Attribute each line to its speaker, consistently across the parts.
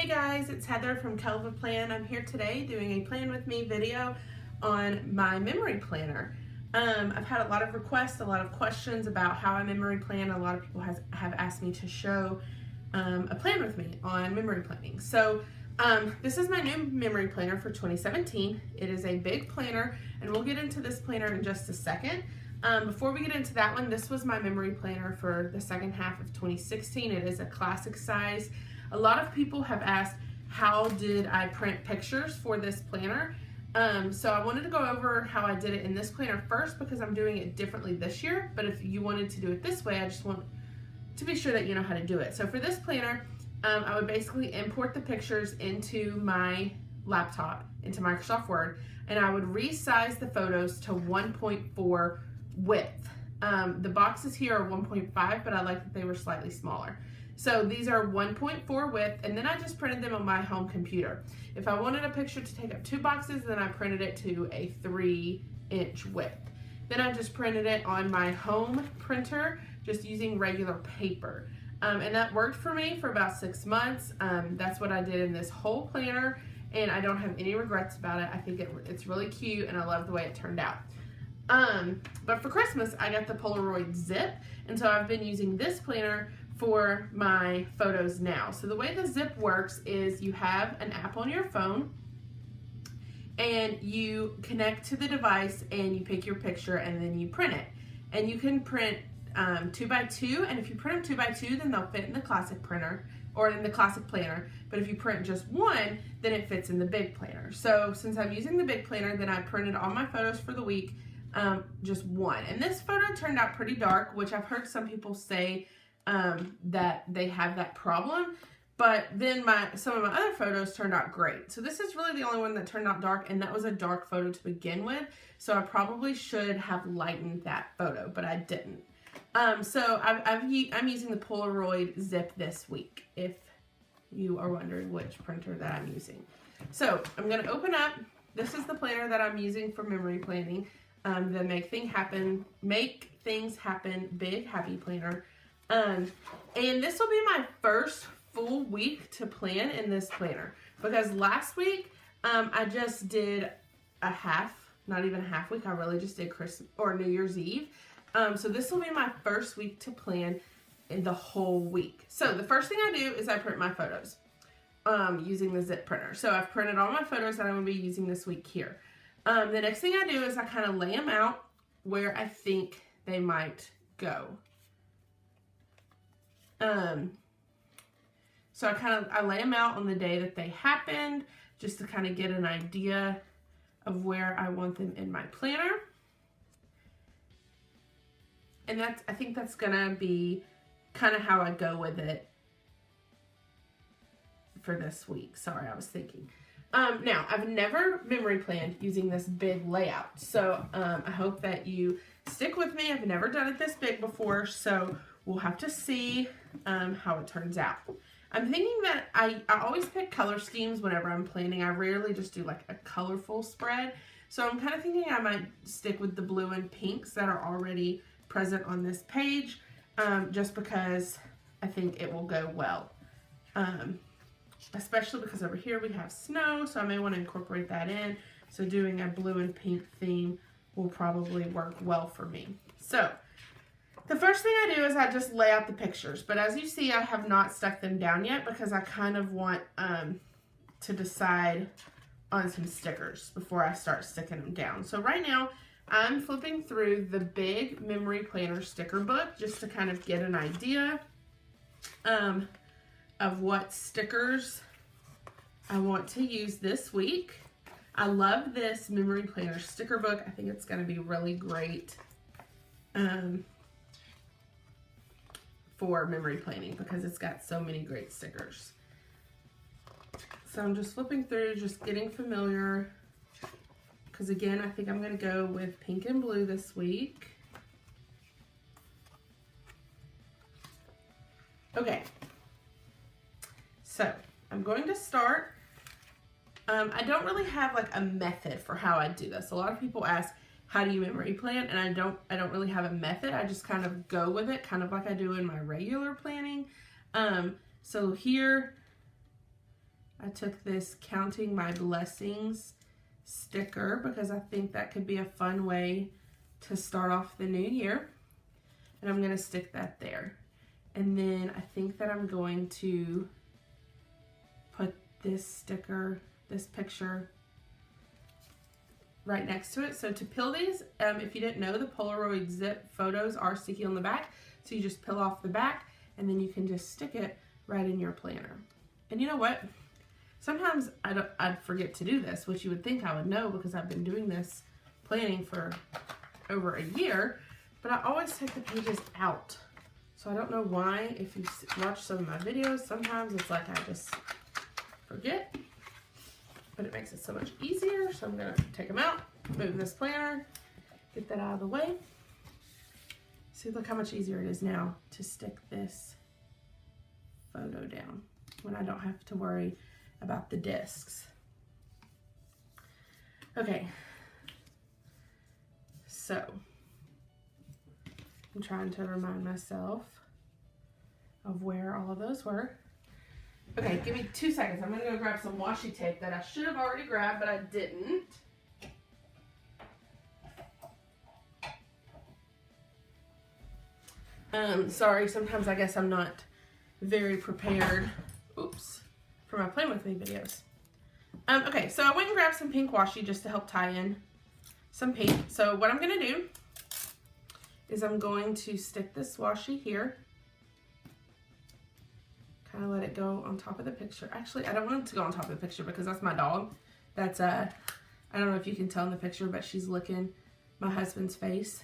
Speaker 1: Hey guys, it's Heather from Kell Plan. I'm here today doing a plan with me video on my memory planner. I've had a lot of requests, a lot of questions about how I memory plan. A lot of people have asked me to show a plan with me on memory planning. So this is my new memory planner for 2017. It is a big planner, and we'll get into this planner in just a second. Before we get into that one, this was my memory planner for the second half of 2016. It is a classic size. A lot of people have asked, how did I print pictures for this planner? So I wanted to go over how I did it in this planner first because I'm doing it differently this year. But if you wanted to do it this way, I just want to be sure that you know how to do it. So for this planner, I would basically import the pictures into my laptop, into Microsoft Word, and I would resize the photos to 1.4 width. The boxes here are 1.5, but I like that they were slightly smaller. So these are 1.4 width, and then I just printed them on my home computer. If I wanted a picture to take up 2 boxes, then I printed it to a 3-inch width. Then I just printed it on my home printer, just using regular paper. And that worked for me for about 6 months. That's what I did in this whole planner, and I don't have any regrets about it. I think it's really cute, and I love the way it turned out. But for Christmas, I got the Polaroid Zip, and so I've been using this planner for my photos now. So the way the Zip works is you have an app on your phone, and you connect to the device, and you pick your picture, and then you print it. And you can print 2x2, and if you print them 2x2, then they'll fit in the classic printer or in the classic planner. But if you print just one, then it fits in the big planner. So since I'm using the big planner, then I printed all my photos for the week, just one. And this photo turned out pretty dark, which I've heard some people say that they have that problem. But then some of my other photos turned out great. So this is really the only one that turned out dark, and that was a dark photo to begin with. So I probably should have lightened that photo, but I didn't. So I'm using the Polaroid Zip this week, if you are wondering which printer that I'm using. So I'm going to open up. This is the planner that I'm using for memory planning, the Make Things Happen Big Happy Planner. And this will be my first full week to plan in this planner, because last week I just did a half, not even a half week. I really just did Christmas or New Year's Eve. So this will be my first week to plan in the whole week. So the first thing I do is I print my photos using the Zip printer. So I've printed all my photos that I'm going to be using this week here. The next thing I do is I kind of lay them out where I think they might go. So I lay them out on the day that they happened, just to kind of get an idea of where I want them in my planner. And I think that's gonna be kind of how I go with it for this week. Sorry, I was thinking. Now, I've never memory planned using this big layout, so I hope that you stick with me. I've never done it this big before, so we'll have to see how it turns out. I'm thinking that I always pick color schemes whenever I'm planning. I rarely just do like a colorful spread, so I'm kind of thinking I might stick with the blue and pinks that are already present on this page, just because I think it will go well. Especially because over here we have snow, so I may want to incorporate that in. So doing a blue and pink theme will probably work well for me. So the first thing I do is I just lay out the pictures, but as you see, I have not stuck them down yet because I kind of want to decide on some stickers before I start sticking them down. So right now, I'm flipping through the big memory planner sticker book just to kind of get an idea of what stickers I want to use this week. I love this memory planner sticker book. I think it's going to be really great for memory planning because it's got so many great stickers. So I'm just flipping through, just getting familiar. Because again, I think I'm going to go with pink and blue this week. Okay. So, I'm going to start. I don't really have like a method for how I do this. A lot of people ask, how do you memory plan? And I don't really have a method. I just kind of go with it, kind of like I do in my regular planning. So here, I took this Counting My Blessings sticker because I think that could be a fun way to start off the new year. And I'm going to stick that there. And then I think that I'm going to put this sticker, this picture, right next to it. So to peel these, if you didn't know, the Polaroid zip photos are sticky on the back. So you just peel off the back and then you can just stick it right in your planner. And you know what? Sometimes I'd forget to do this, which you would think I would know because I've been doing this planning for over a year, but I always take the pages out. So I don't know why. If you watch some of my videos, sometimes it's like I just forget, but it makes it so much easier. So I'm gonna take them out, move this planner, get that out of the way. See, look how much easier it is now to stick this photo down when I don't have to worry about the discs. Okay, so I'm trying to remind myself of where all of those were. Okay, give me 2 seconds. I'm gonna go grab some washi tape that I should have already grabbed, but I didn't. Sorry, sometimes I guess I'm not very prepared, oops, for my Plan With Me videos. Okay, so I went and grabbed some pink washi just to help tie in some pink. So what I'm gonna do is I'm going to stick this washi here, kind of let it go on top of the picture. Actually, I don't want it to go on top of the picture because that's my dog. That's, I don't know if you can tell in the picture, but she's licking my husband's face.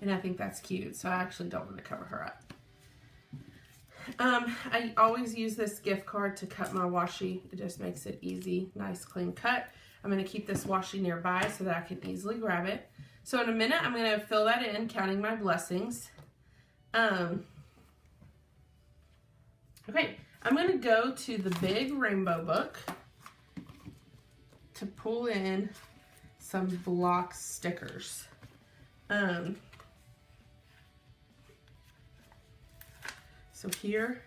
Speaker 1: And I think that's cute, so I actually don't want to cover her up. I always use this gift card to cut my washi. It just makes it easy, nice clean cut. I'm going to keep this washi nearby so that I can easily grab it. So in a minute, I'm going to fill that in, Counting My Blessings. Okay, I'm going to go to the big rainbow book to pull in some block stickers. So here,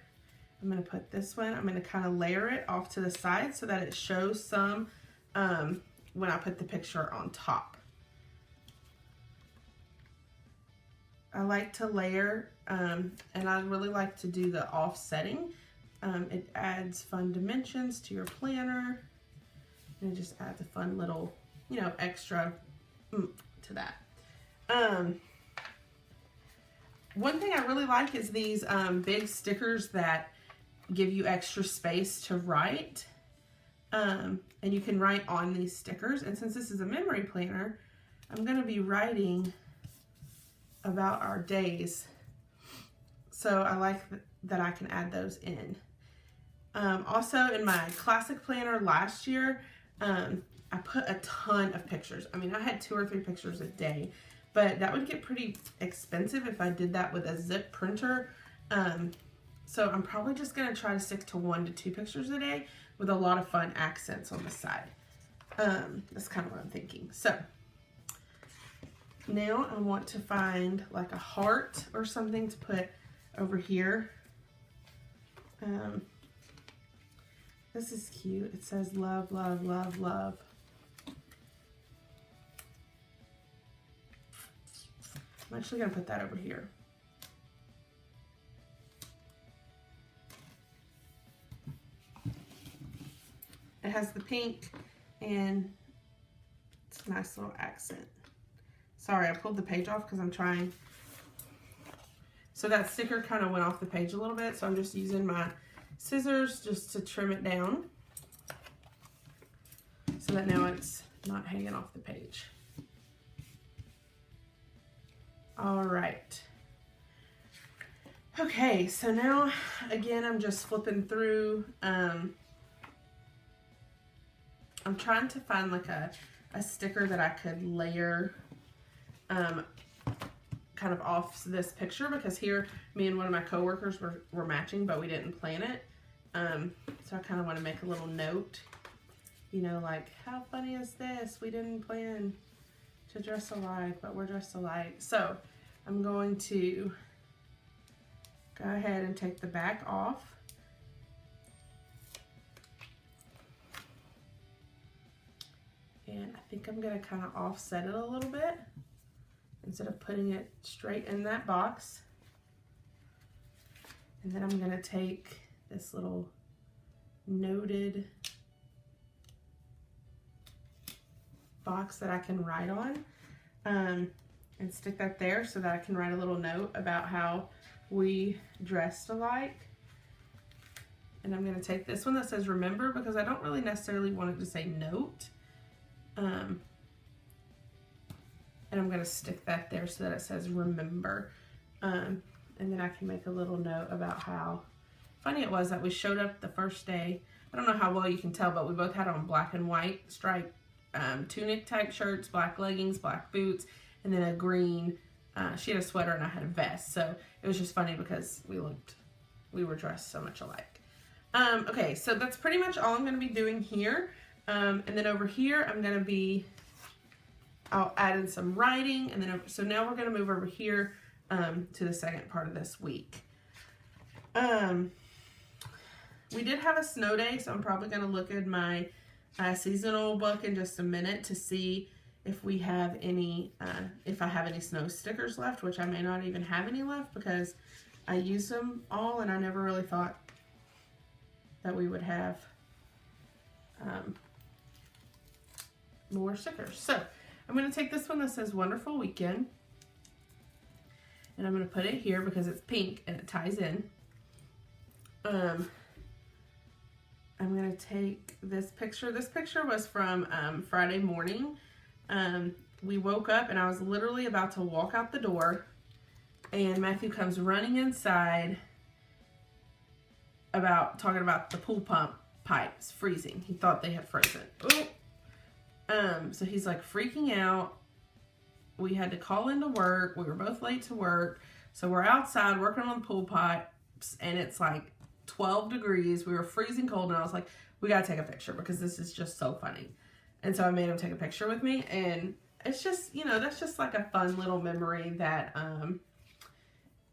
Speaker 1: I'm going to put this one, I'm going to kind of layer it off to the side so that it shows some when I put the picture on top. I like to layer, and I really like to do the offsetting. It adds fun dimensions to your planner, and it just adds a fun little, you know, extra to that. One thing I really like is these big stickers that give you extra space to write. And you can write on these stickers. And since this is a memory planner, I'm going to be writing about our days. So I like that I can add those in. Also in my classic planner last year, I put a ton of pictures. I mean, I had 2 or 3 pictures a day. But that would get pretty expensive if I did that with a zip printer. So I'm probably just going to try to stick to 1 to 2 pictures a day with a lot of fun accents on the side. That's kind of what I'm thinking. So now I want to find like a heart or something to put over here. This is cute. It says love, love, love, love. I'm actually going to put that over here. It has the pink and it's a nice little accent. Sorry, I pulled the page off because I'm trying. So that sticker kind of went off the page a little bit, so I'm just using my scissors just to trim it down so that now it's not hanging off the page. All right. Okay, so now, again, I'm just flipping through. I'm trying to find like a sticker that I could layer kind of off this picture, because here, me and one of my coworkers were matching, but we didn't plan it. So I kind of want to make a little note, you know, like, how funny is this? We didn't plan to dress alike, but we're dressed alike. So I'm going to go ahead and take the back off. And I think I'm gonna kind of offset it a little bit instead of putting it straight in that box. And then I'm gonna take this little noted box that I can write on and stick that there so that I can write a little note about how we dressed alike. And I'm gonna take this one that says remember, because I don't really necessarily want it to say note. And I'm gonna stick that there so that it says remember. And then I can make a little note about how funny it was that we showed up the first day. I don't know how well you can tell, but we both had on black and white striped tunic type shirts, black leggings, black boots, and then a green, she had a sweater and I had a vest. So it was just funny because we were dressed so much alike. Okay, so that's pretty much all I'm gonna be doing here. And then over here, I'll add in some writing, and then, so now we're gonna move over here to the second part of this week. We did have a snow day, so I'm probably gonna look at my seasonal book in just a minute to see if we have any, if I have any snow stickers left, which I may not even have any left because I used them all and I never really thought that we would have more stickers. So I'm going to take this one that says Wonderful Weekend, and I'm going to put it here because it's pink and it ties in. I'm going to take this picture. This picture was from Friday morning. We woke up and I was literally about to walk out the door, and Matthew comes running inside talking about the pool pump pipes freezing. He thought they had frozen. Ooh. So he's like freaking out. We had to call into work. We were both late to work. So we're outside working on the pool pipes, and it's like 12 degrees. We were freezing cold, and I was like, we gotta take a picture because this is just so funny. And so I made him take a picture with me, and it's just, you know, that's just like a fun little memory that,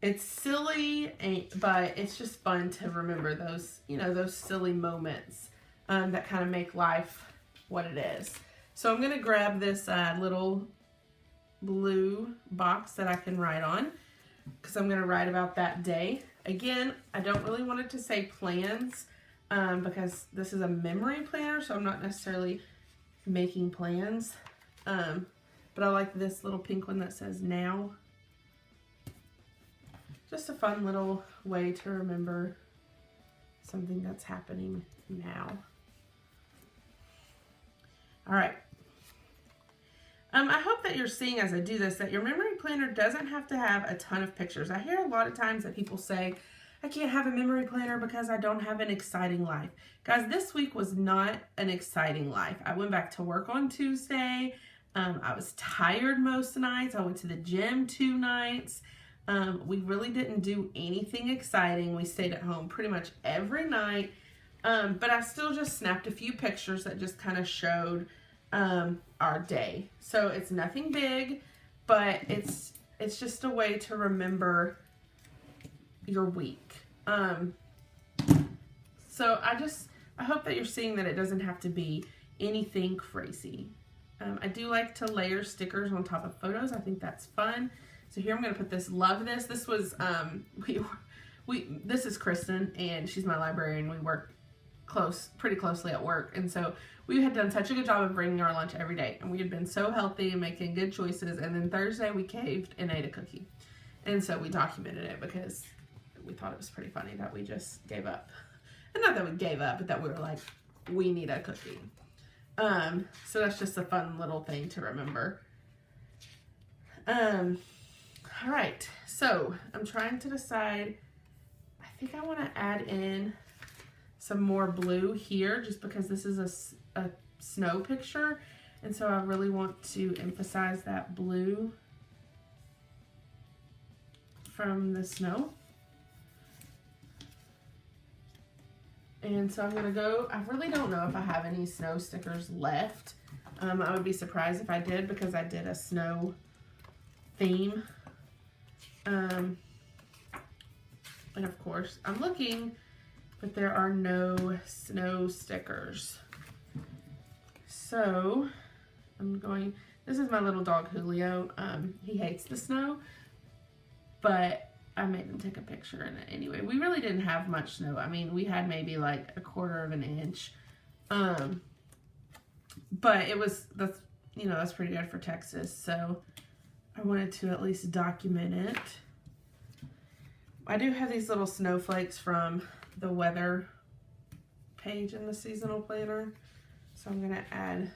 Speaker 1: it's silly, but it's just fun to remember those, you know, those silly moments, that kind of make life what it is. So I'm gonna grab this, little blue box that I can write on, because I'm gonna write about that day. Again, I don't really want it to say plans, because this is a memory planner, so I'm not necessarily making plans. But I like this little pink one that says now. Just a fun little way to remember something that's happening now. All right. I hope that you're seeing as I do this that your memory planner doesn't have to have a ton of pictures. I hear a lot of times that people say, I can't have a memory planner because I don't have an exciting life. Guys, this week was not an exciting life. I went back to work on Tuesday. I was tired most nights. I went to the gym 2 nights. We really didn't do anything exciting. We stayed at home pretty much every night. But I still just snapped a few pictures that just kind of showed our day. So it's nothing big, but it's just a way to remember your week. So I hope that you're seeing that it doesn't have to be anything crazy. I do like to layer stickers on top of photos. I think that's fun. So here I'm going to put this love this. This was, this is Kristen, and she's my librarian. We work pretty closely at work. And so we had done such a good job of bringing our lunch every day. And we had been so healthy and making good choices. And then Thursday we caved and ate a cookie. And so we documented it because we thought it was pretty funny that we just gave up. And not that we gave up, but that we were like, we need a cookie. So that's just a fun little thing to remember. All right, so I'm trying to decide. I think I want to add in some more blue here just because this is a snow picture. And so I really want to emphasize that blue from the snow. And so I'm going to go, I really don't know if I have any snow stickers left. I would be surprised if I did because I did a snow theme. And of course, I'm looking, but there are no snow stickers. So this is my little dog Julio. He hates the snow, but I made him take a picture in it anyway. We really didn't have much snow. I mean, we had maybe like 1/4 of an inch. But that's pretty good for Texas. So I wanted to at least document it. I do have these little snowflakes from the weather page in the seasonal planner. So I'm gonna add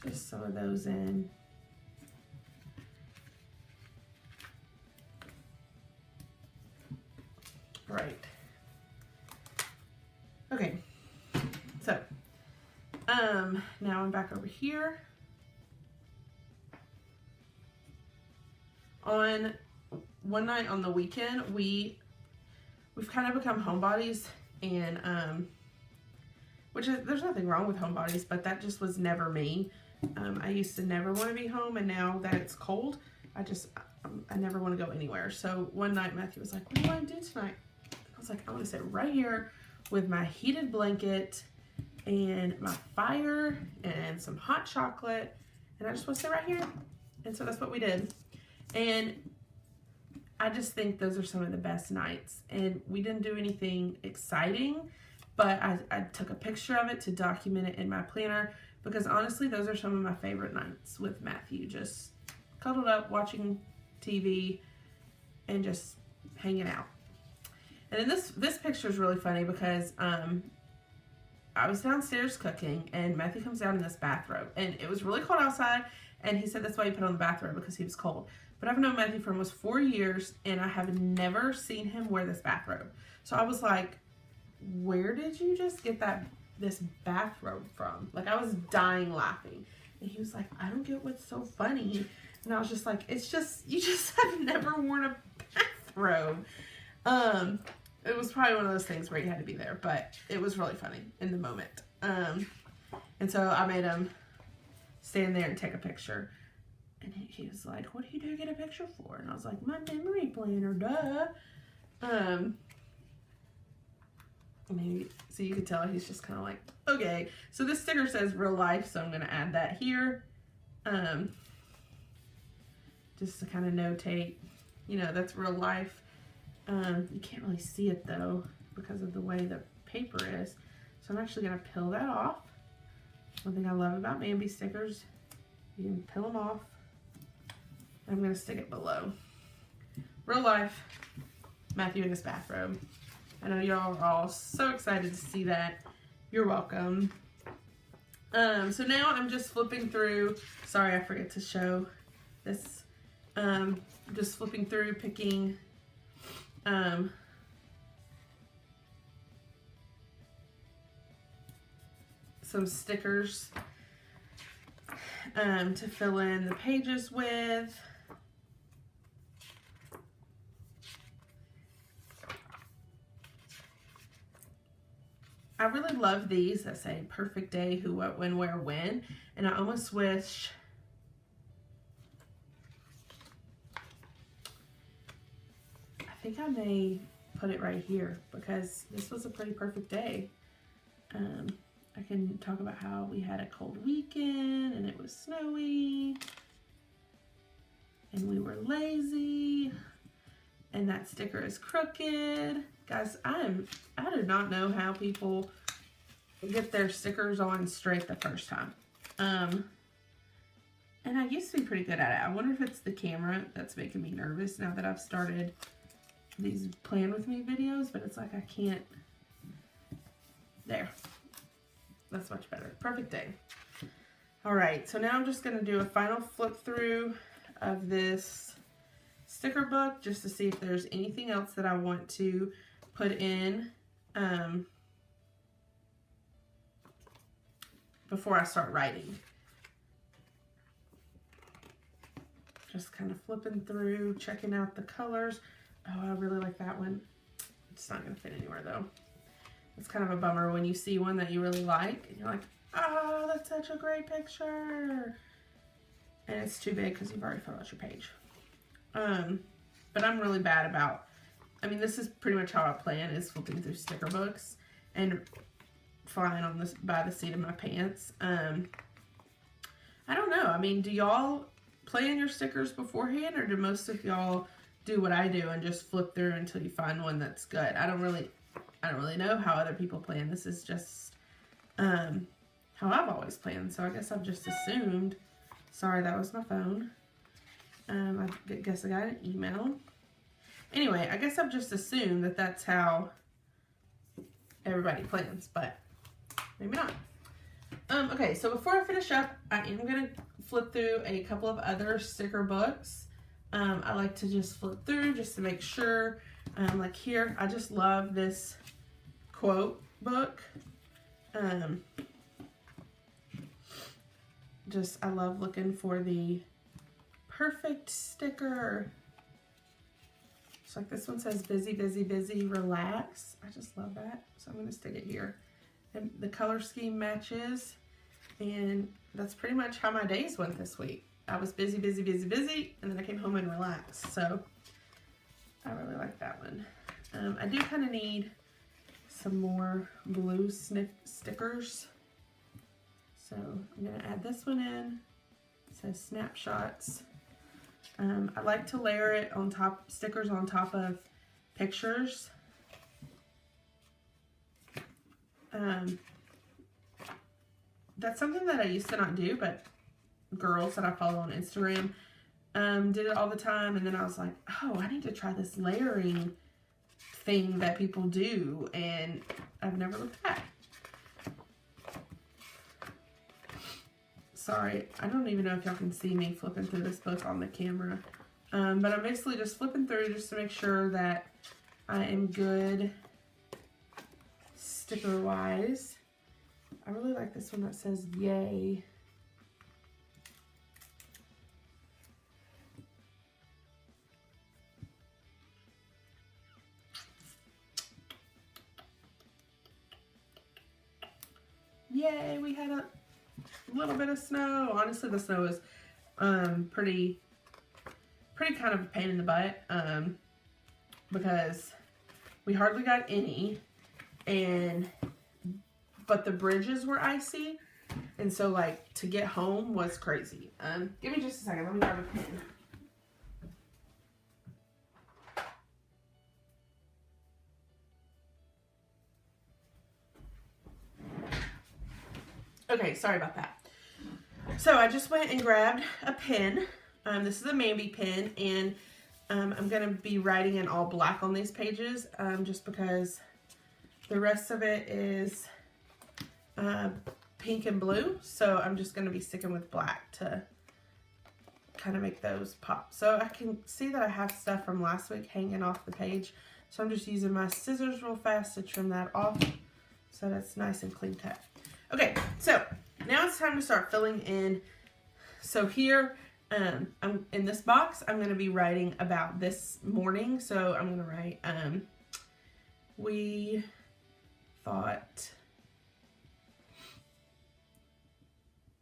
Speaker 1: just some of those in. Right. Okay. So, now I'm back over here. On one night on the weekend, we've kind of become homebodies, and there's nothing wrong with homebodies, but that just was never me. I used to never want to be home, and now that it's cold, I never want to go anywhere. So one night Matthew was like, "What do you want to do tonight?" I was like, "I want to sit right here with my heated blanket and my fire and some hot chocolate, and I just want to sit right here." And so that's what we did. And I just think those are some of the best nights. And we didn't do anything exciting, but I took a picture of it to document it in my planner, because honestly, those are some of my favorite nights with Matthew, just cuddled up, watching TV, and just hanging out. And then this picture is really funny because I was downstairs cooking, and Matthew comes down in this bathrobe, and it was really cold outside, and he said that's why he put on the bathrobe, because he was cold. But I've known Matthew for almost 4 years, and I have never seen him wear this bathrobe. So I was like, "Where did you just get this bathrobe from?" Like, I was dying laughing. And he was like, "I don't get what's so funny." And I was just like, you just have never worn a bathrobe. It was probably one of those things where you had to be there, but it was really funny in the moment. And so I made him stand there and take a picture. And he was like, "What are you doing get a picture for?" And I was like, "My memory planner, duh." So you could tell he's just kind of like, okay. So this sticker says real life, so I'm going to add that here. Just to kind of notate, that's real life. You can't really see it though because of the way the paper is. So I'm actually going to peel that off. One thing I love about Mambi stickers, you can peel them off. I'm going to stick it below. Real life, Matthew in his bathrobe. I know y'all are all so excited to see that. You're welcome. So now I'm just flipping through. Sorry, I forget to show this. Just flipping through, picking some stickers to fill in the pages with. I really love these that say perfect day, who, what, when, where, when. And I almost wish I think I may put it right here, because this was a pretty perfect day. I can talk about how we had a cold weekend and it was snowy and we were lazy and that sticker is crooked. Guys, I do not know how people get their stickers on straight the first time. And I used to be pretty good at it. I wonder if it's the camera that's making me nervous now that I've started these plan with me videos, but it's like I can't. There. That's much better. Perfect day. All right, so now I'm just going to do a final flip through of this sticker book just to see if there's anything else that I want to put in before I start writing. Just kind of flipping through, checking out the colors. Oh, I really like that one. It's not going to fit anywhere though. It's kind of a bummer when you see one that you really like and you're like, oh, that's such a great picture. And it's too big because you've already filled out your page. But I'm really bad about, this is pretty much how I plan, is flipping through sticker books and flying on this by the seat of my pants. I don't know. I mean, do y'all plan your stickers beforehand, or do most of y'all do what I do and just flip through until you find one that's good? I don't really know how other people plan. This is just how I've always planned. So I guess I've just assumed. Sorry, that was my phone. I guess I got an email. Anyway, I guess I've just assumed that that's how everybody plans, but maybe not. Okay, so before I finish up, I am going to flip through a couple of other sticker books. I like to just flip through just to make sure. Like here, I just love this quote book. I love looking for the perfect sticker. It's like this one says busy, busy, busy, relax. I just love that. So I'm going to stick it here. And the color scheme matches. And that's pretty much how my days went this week. I was busy, busy, busy, busy, and then I came home and relaxed. So I really like that one. I do kind of need some more blue stickers. So I'm going to add this one in. It says snapshots. I like to layer it on top, stickers on top of pictures. That's something that I used to not do, but girls that I follow on Instagram did it all the time, and then I was like, oh, I need to try this layering thing that people do, and I've never looked back. Sorry, I don't even know if y'all can see me flipping through this book on the camera, but I'm basically just flipping through just to make sure that I am good sticker-wise. I really like this one that says yay. Yay, we had a little bit of snow. Honestly, the snow is pretty kind of a pain in the butt because we hardly got any, but the bridges were icy, and so like to get home was crazy. Give me just a second. Let me grab a pen. Okay, sorry about that. So I just went and grabbed a pen. This is a Mambi pen, and I'm going to be writing in all black on these pages just because the rest of it is pink and blue. So I'm just going to be sticking with black to kind of make those pop. So I can see that I have stuff from last week hanging off the page. So I'm just using my scissors real fast to trim that off so that's nice and clean cut. Okay, so now it's time to start filling in. So here, I'm in this box, I'm going to be writing about this morning. So I'm going to write, we thought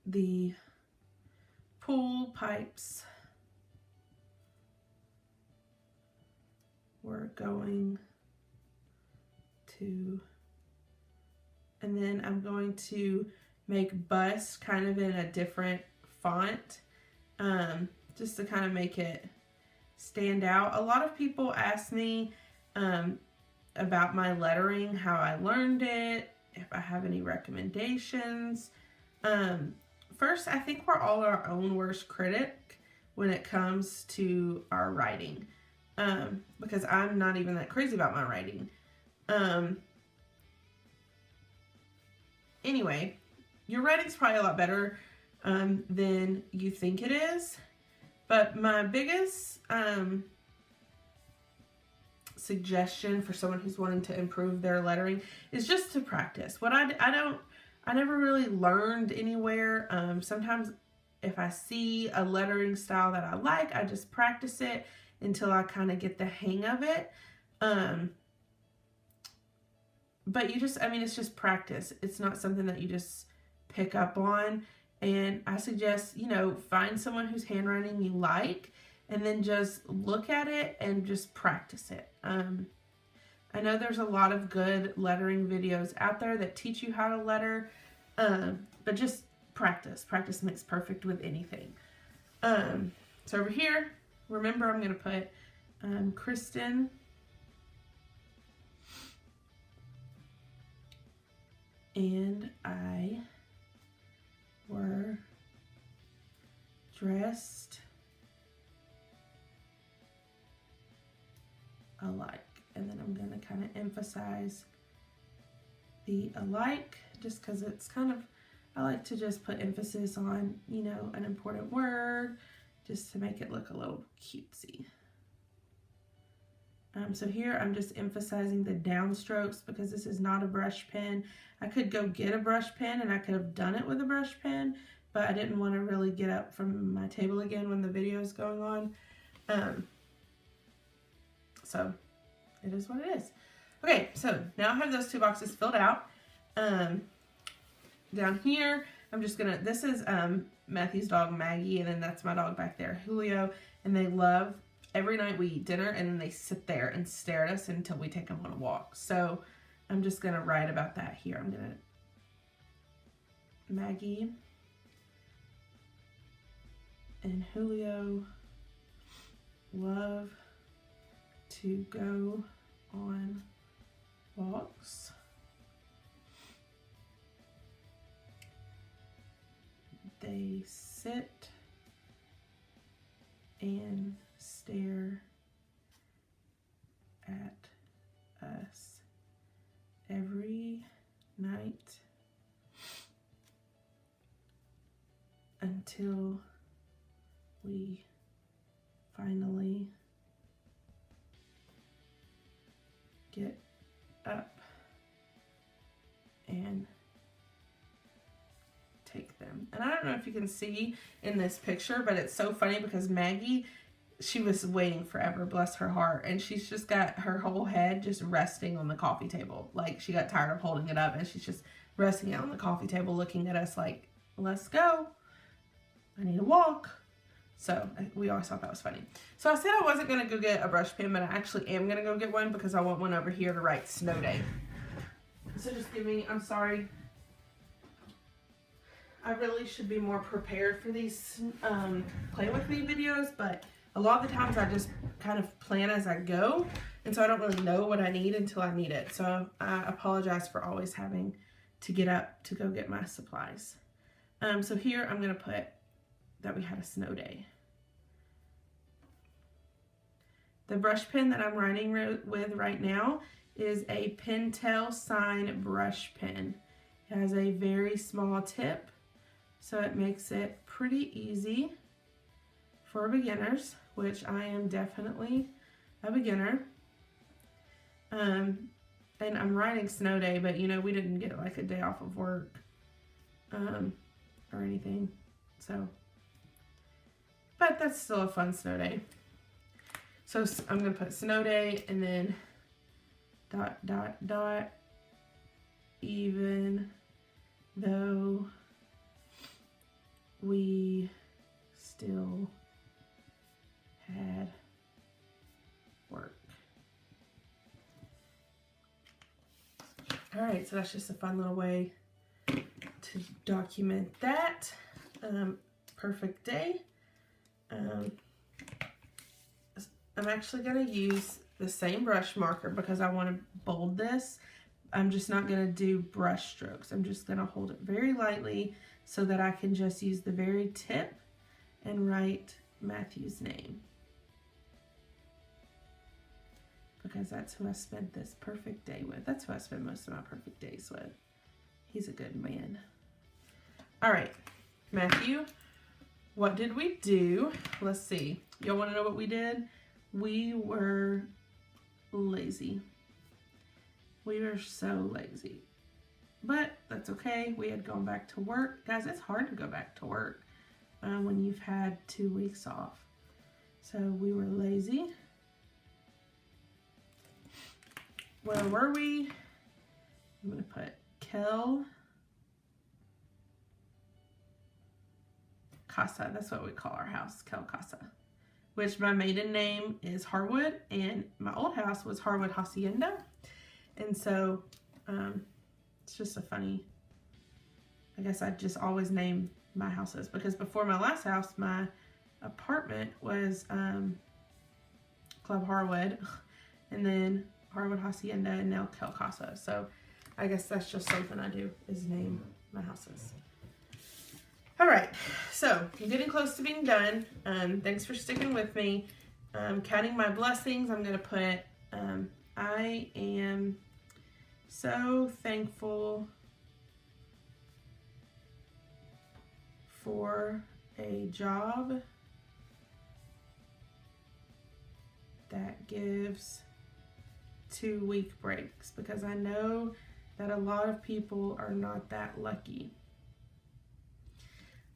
Speaker 1: the pool pipes were going to, and then I'm going to make bus kind of in a different font, just to kind of make it stand out. A lot of people ask me about my lettering, how I learned it, if I have any recommendations. First, I think we're all our own worst critic when it comes to our writing, because I'm not even that crazy about my writing. Anyway, your writing's probably a lot better than you think it is, but my biggest suggestion for someone who's wanting to improve their lettering is just to practice. What I never really learned anywhere. Sometimes if I see a lettering style that I like, I just practice it until I kind of get the hang of it. But you just, I mean, it's just practice. It's not something that you just pick up on. And I suggest, you know, find someone whose handwriting you like and then just look at it and just practice it. I know there's a lot of good lettering videos out there that teach you how to letter, but just practice. Practice makes perfect with anything. So over here, remember I'm going to put Kristen and I were dressed alike. And then I'm going to kind of emphasize the alike, just because it's kind of, I like to just put emphasis on, you know, an important word, just to make it look a little cutesy. So here I'm just emphasizing the downstrokes because this is not a brush pen. I could go get a brush pen and I could have done it with a brush pen, but I didn't want to really get up from my table again when the video is going on. So it is what it is. Okay, so now I have those 2 boxes filled out. Down here, I'm just gonna, this is Matthew's dog Maggie, and then that's my dog back there, Julio, and they love, every night we eat dinner and then they sit there and stare at us until we take them on a walk. So I'm just gonna write about that here. I'm gonna, Maggie and Julio love to go on walks. They sit and stare at us every night until we finally get up and take them. And I don't know if you can see in this picture, but it's so funny because Maggie, she was waiting forever, bless her heart, and she's just got her whole head just resting on the coffee table. Like, she got tired of holding it up and she's just resting it on the coffee table looking at us like, let's go, I need a walk. So we always thought that was funny. So I said I wasn't going to go get a brush pen, but I actually am going to go get one because I want one over here to write snow day. So just give me, I'm sorry, I really should be more prepared for these play with me videos, but a lot of the times I just kind of plan as I go, and so I don't really know what I need until I need it. So I apologize for always having to get up to go get my supplies. So here I'm going to put that we had a snow day. The brush pen that I'm writing with right now is a Pentel Sign brush pen. It has a very small tip, so it makes it pretty easy for beginners, which I am definitely a beginner. And I'm writing snow day, but you know, we didn't get like a day off of work or anything, so, but that's still a fun snow day. So I'm gonna put snow day and then ... even though we still had work. All right, so that's just a fun little way to document that. Perfect day. I'm actually going to use the same brush marker because I want to bold this. I'm just not going to do brush strokes. I'm just going to hold it very lightly so that I can just use the very tip and write Matthew's name, because that's who I spent this perfect day with. That's who I spend most of my perfect days with. He's a good man. All right, Matthew, what did we do? Let's see. Y'all want to know what we did? We were lazy. We were so lazy. But that's okay. We had gone back to work. Guys, it's hard to go back to work when you've had 2 weeks off. So we were lazy. Where were we? I'm going to put Kell Casa. That's what we call our house, Kell Casa. Which my maiden name is Harwood, and my old house was Harwood Hacienda. And so it's just a funny I guess I just always name my houses, because before my last house, my apartment was Club Harwood, and then Harwood Hacienda, and now Kell Casa. So I guess that's just something I do, is name my houses. All right, so I'm getting close to being done. Thanks for sticking with me. Counting my blessings, I'm going to put, I am so thankful for a job that gives 2-week breaks, because I know that a lot of people are not that lucky.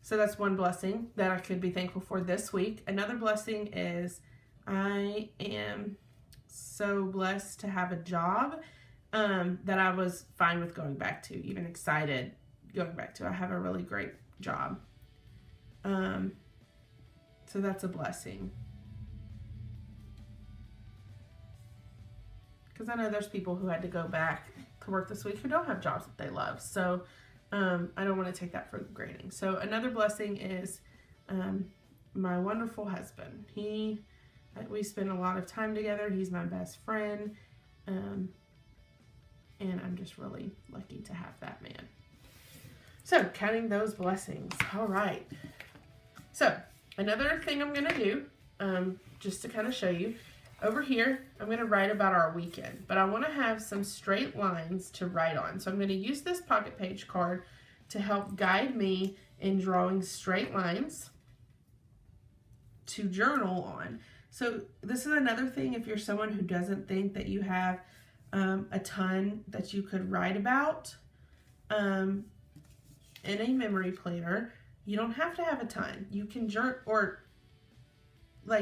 Speaker 1: So that's one blessing that I could be thankful for this week. Another blessing is I am so blessed to have a job that I was fine with going back to, even excited going back to. I have a really great job. So that's a blessing. Because I know there's people who had to go back to work this week who don't have jobs that they love. So I don't want to take that for granted. So another blessing is my wonderful husband. We spend a lot of time together. He's my best friend. And I'm just really lucky to have that man. So counting those blessings. All right. So another thing I'm going to do, just to kind of show you, over here, I'm going to write about our weekend, but I want to have some straight lines to write on. So I'm going to use this pocket page card to help guide me in drawing straight lines to journal on. So this is another thing, if you're someone who doesn't think that you have a ton that you could write about in a memory planner, you don't have to have a ton. You can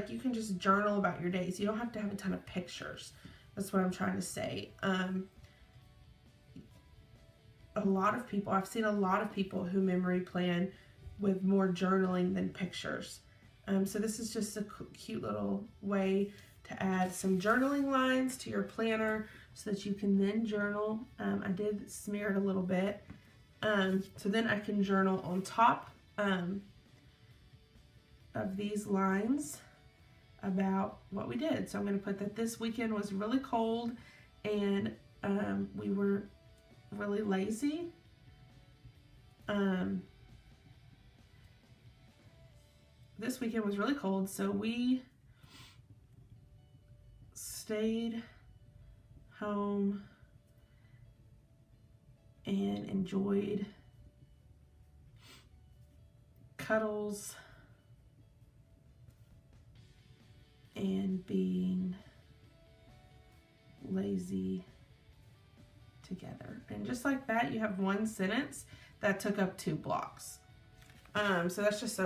Speaker 1: you can just journal about your days. You don't have to have a ton of pictures. That's what I'm trying to say. I've seen a lot of people who memory plan with more journaling than pictures. So this is just a cute little way to add some journaling lines to your planner so that you can then journal. I did smear it a little bit. So then I can journal on top of these lines about what we did. So I'm going to put that this weekend was really cold and we were really lazy. This weekend was really cold, so we stayed home and enjoyed cuddles and being lazy together. And just like that, you have one sentence that took up 2 blocks. So that's just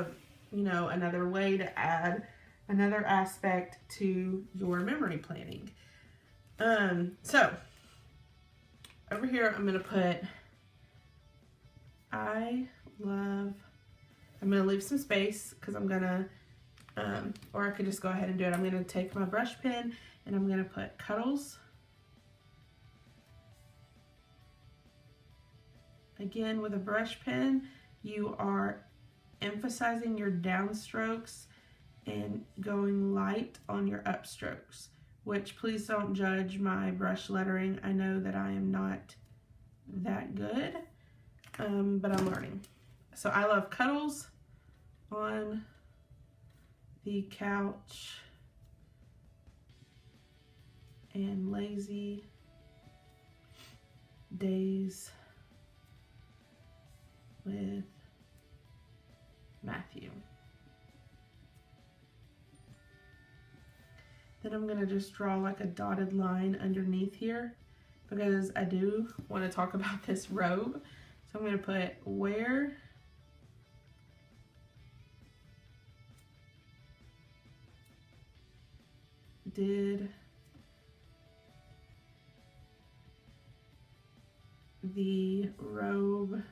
Speaker 1: another way to add another aspect to your memory planning. So over here, I'm going to put I'm going to leave some space because I'm going to, or I could just go ahead and do it. I'm going to take my brush pen and I'm going to put cuddles. Again, with a brush pen, you are emphasizing your downstrokes and going light on your upstrokes, which please don't judge my brush lettering. I know that I am not that good, but I'm learning. So I love cuddles on the couch and lazy days with Matthew. Then I'm going to just draw like a dotted line underneath here because I do want to talk about this robe. So I'm going to put where did the robe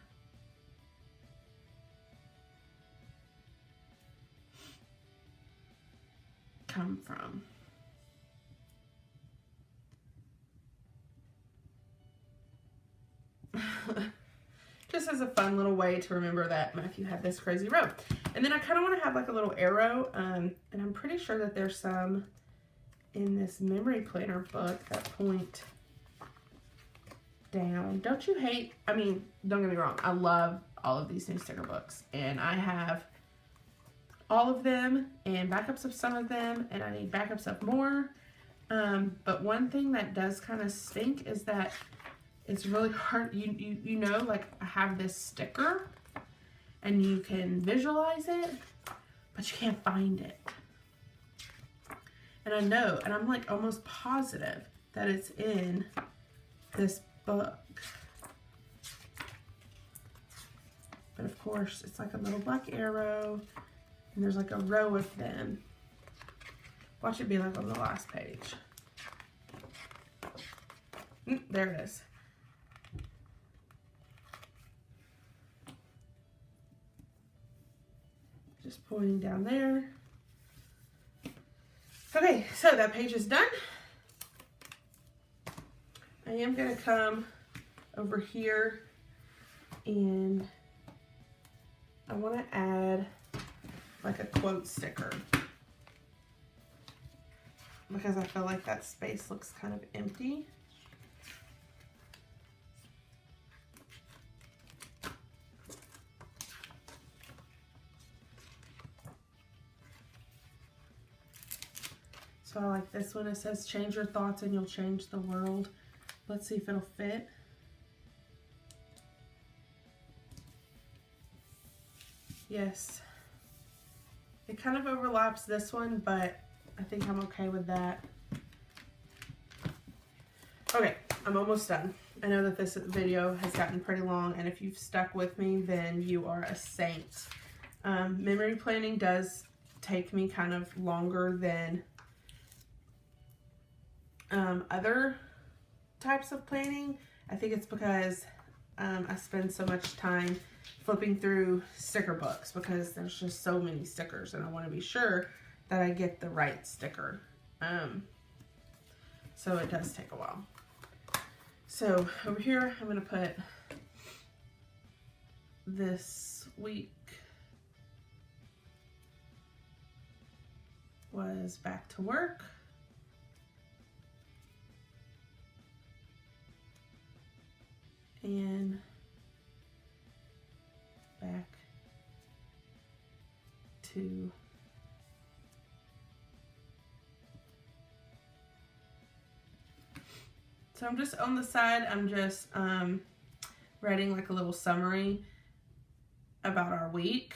Speaker 1: come from? Just as is a fun little way to remember that Matthew had this crazy row. And then I kind of want to have like a little arrow, and I'm pretty sure that there's some in this memory planner book that point down. Don't you hate, I mean, don't get me wrong, I love all of these new sticker books, and I have all of them and backups of some of them, and I need backups of more. But one thing that does kind of stink is that it's really hard. You know, like I have this sticker and you can visualize it, but you can't find it. And I know, and I'm like almost positive that it's in this book. But of course, it's like a little black arrow, and there's like a row of them. Watch it be like on the last page. There it is. Just pointing down there. Okay, so that page is done. I am going to come over here and I want to add like a quote sticker because I feel like that space looks kind of empty. So I like this one. It says, change your thoughts and you'll change the world. Let's see if it'll fit. Yes. It kind of overlaps this one, but I think I'm okay with that. Okay, I'm almost done. I know that this video has gotten pretty long, and if you've stuck with me, then you are a saint. Memory planning does take me kind of longer than other types of planning. I think it's because I spend so much time flipping through sticker books because there's just so many stickers and I want to be sure that I get the right sticker. So it does take a while. So over here, I'm going to put this week was back to work. And back to so I'm just on the side, I'm just writing like a little summary about our week.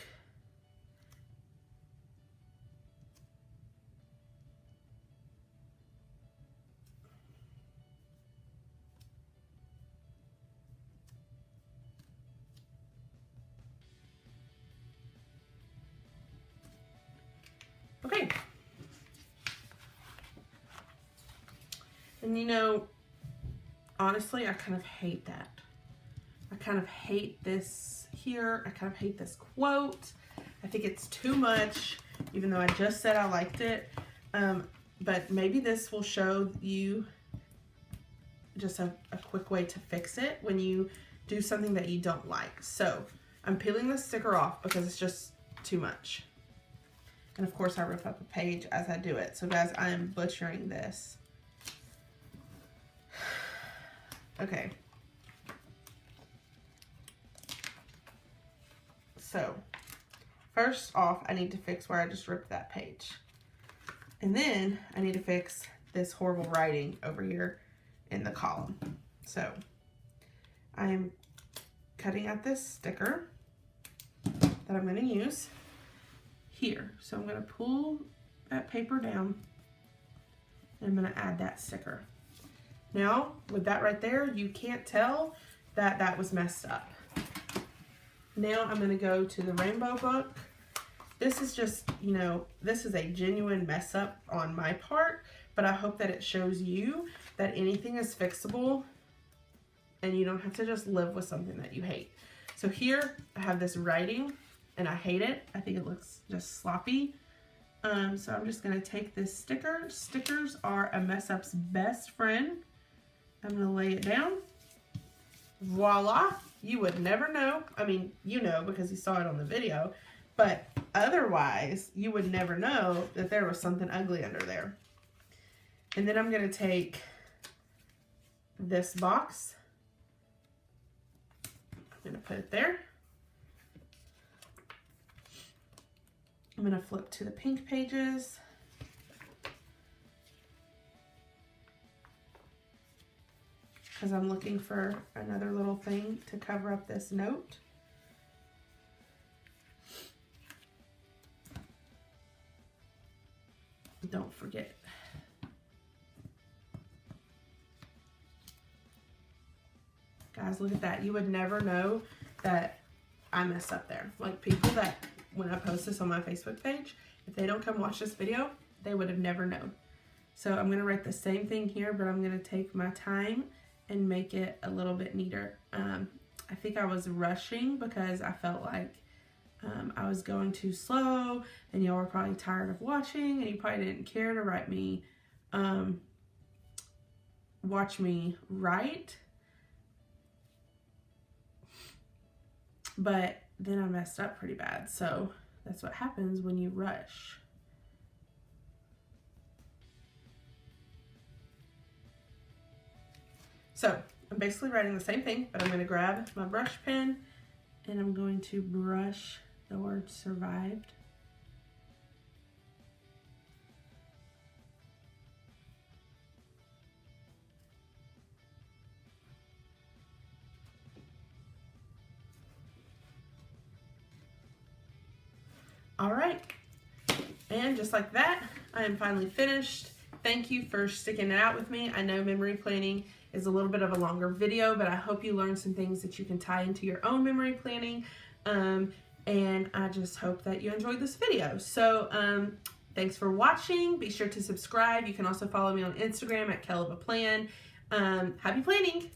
Speaker 1: Okay. And you know, honestly, I kind of hate that. I kind of hate this here. I kind of hate this quote. I think it's too much, even though I just said I liked it. But maybe this will show you just a quick way to fix it when you do something that you don't like. So I'm peeling this sticker off because it's just too much. And of course I rip up a page as I do it. So guys, I am butchering this. Okay. So first off, I need to fix where I just ripped that page. And then I need to fix this horrible writing over here in the column. So I am cutting out this sticker that I'm going to use here. So I'm going to pull that paper down and I'm going to add that sticker. Now, with that right there, you can't tell that that was messed up. Now I'm going to go to the rainbow book. This is just, you know, this is a genuine mess up on my part, but I hope that it shows you that anything is fixable and you don't have to just live with something that you hate. So here I have this writing and I hate it. I think it looks just sloppy. So I'm just going to take this sticker. Stickers are a mess up's best friend. I'm going to lay it down. Voila, you would never know. I mean, you know because you saw it on the video, but otherwise you would never know that there was something ugly under there. And then I'm going to take this box. I'm going to put it there. I'm going to flip to the pink pages. Because I'm looking for another little thing to cover up this note. Don't forget. Guys, look at that. You would never know that I messed up there. Like, people that, when I post this on my Facebook page, if they don't come watch this video, they would have never known. So I'm going to write the same thing here, but I'm going to take my time and make it a little bit neater. I think I was rushing because I felt like I was going too slow, and y'all were probably tired of watching, and you probably didn't care to watch me write. But then I messed up pretty bad, so that's what happens when you rush. So I'm basically writing the same thing, but I'm going to grab my brush pen and I'm going to brush the word survived. All right, and just like that, I am finally finished. Thank you for sticking it out with me. I know memory planning is a little bit of a longer video, but I hope you learned some things that you can tie into your own memory planning. And I just hope that you enjoyed this video. So thanks for watching. Be sure to subscribe. You can also follow me on Instagram at Kell of a Plan. Happy planning.